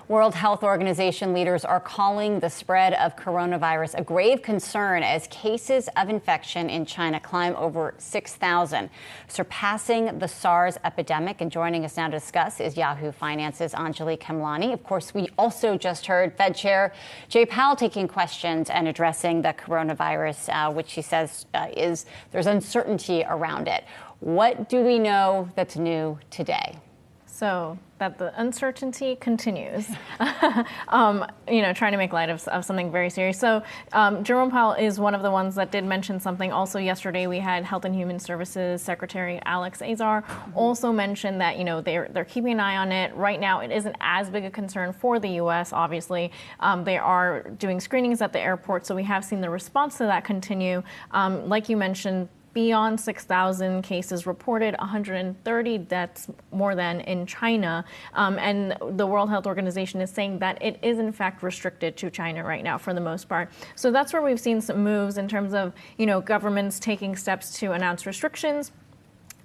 World Health Organization leaders are calling the spread of coronavirus a grave concern as cases of infection in China climb over 6,000, surpassing the SARS epidemic. And joining us now to discuss is Yahoo Finance's Anjalee Khemlani. Of course, we also just heard Fed Chair Jay Powell taking questions and addressing the coronavirus, which he says there's uncertainty around it. What do we know that's new today? So that the uncertainty continues, trying to make light of something very serious. So Jerome Powell is one of the ones that did mention something. Also yesterday, we had Health and Human Services Secretary Alex Azar also mentioned that, they're keeping an eye on it. Right now, it isn't as big a concern for the U.S., obviously. They are doing screenings at the airport, so we have seen the response to that continue. Like you mentioned, beyond 6,000 cases reported, 130 deaths more than in China. And the World Health Organization is saying that it is, in fact, restricted to China right now for the most part. So that's where we've seen some moves in terms of, governments taking steps to announce restrictions.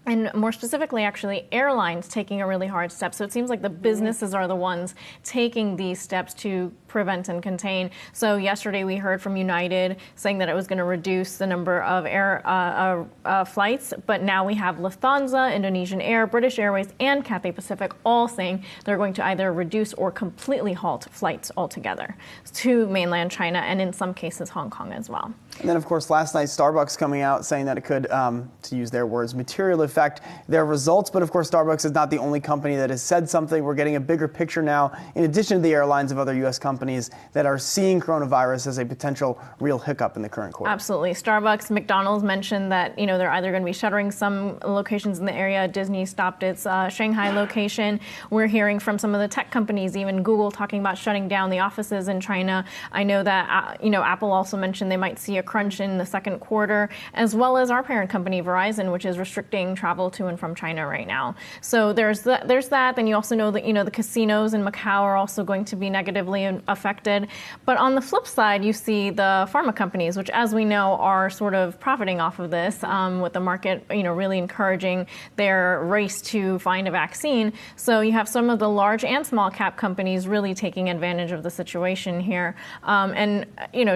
And more specifically, actually, airlines taking a really hard step. So it seems like the businesses are the ones taking these steps to prevent and contain. So yesterday we heard from United saying that it was going to reduce the number of air flights. But now we have Lufthansa, Indonesian Air, British Airways, and Cathay Pacific all saying they're going to either reduce or completely halt flights altogether to mainland China and in some cases Hong Kong as well. And then, of course, last night, Starbucks coming out saying that it could, to use their words, materially affect their results. But, of course, Starbucks is not the only company that has said something. We're getting a bigger picture now, in addition to the airlines of other U.S. companies that are seeing coronavirus as a potential real hiccup in the current quarter. Absolutely. Starbucks, McDonald's mentioned that, they're either going to be shuttering some locations in the area. Disney stopped its Shanghai location. We're hearing from some of the tech companies, even Google, talking about shutting down the offices in China. I know that, Apple also mentioned they might see a crunch in the second quarter, as well as our parent company, Verizon, which is restricting travel to and from China right now. So there's that. Then you also know that, the casinos in Macau are also going to be negatively affected. But on the flip side, you see the pharma companies, which, as we know, are sort of profiting off of this, with the market, really encouraging their race to find a vaccine. So you have some of the large and small cap companies really taking advantage of the situation here. And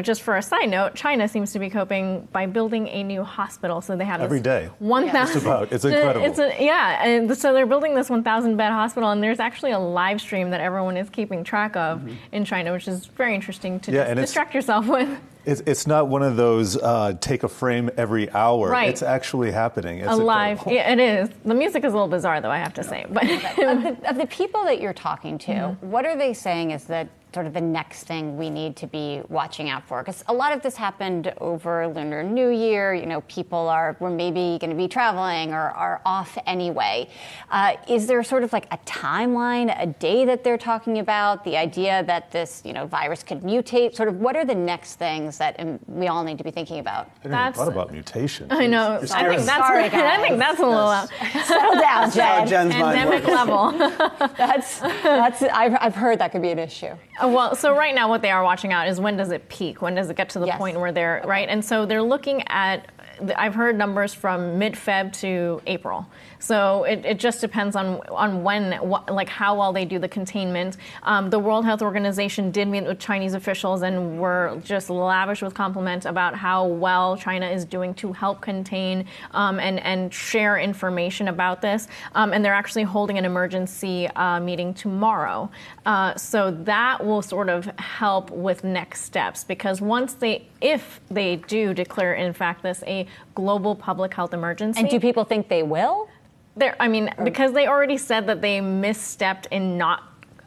just for a side note, China seems to be coping by building a new hospital. So they have every day. 1,000. It's incredible. And so they're building this 1,000-bed hospital, and there's actually a live stream that everyone is keeping track of in China, which is very interesting to distract yourself with. It's not one of those take a frame every hour. Right. It's actually happening. It's live. Yeah, it is. The music is a little bizarre, though, I have to say. But of the people that you're talking to, what are they saying is that sort of the next thing we need to be watching out for? Because a lot of this happened over Lunar New Year. People were maybe going to be traveling or are off anyway. Is there sort of like a timeline, a day that they're talking about? The idea that this, virus could mutate? Sort of what are the next things that we all need to be thinking about? I never thought about mutation. I know. I think that's a little out. Settle down, Jen. Pandemic level. I've heard that could be an issue. Well, so right now what they are watching out is when does it peak? When does it get to the point where they're, right? And so they're looking at, I've heard numbers from mid-Feb to April. So it just depends on when, how well they do the containment. The World Health Organization did meet with Chinese officials and were just lavish with compliments about how well China is doing to help contain and share information about this. And they're actually holding an emergency meeting tomorrow. So that will sort of help with next steps, because if they do declare, in fact, this a global public health emergency. And do people think they will? Because they already said that they misstepped in not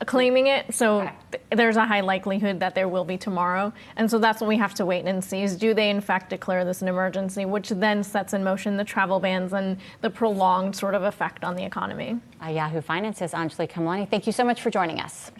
claiming it, so there's a high likelihood that there will be tomorrow. And so that's what we have to wait and see, is do they in fact declare this an emergency, which then sets in motion the travel bans and the prolonged sort of effect on the economy. Yahoo Finance's Anjalee Khemlani, thank you so much for joining us.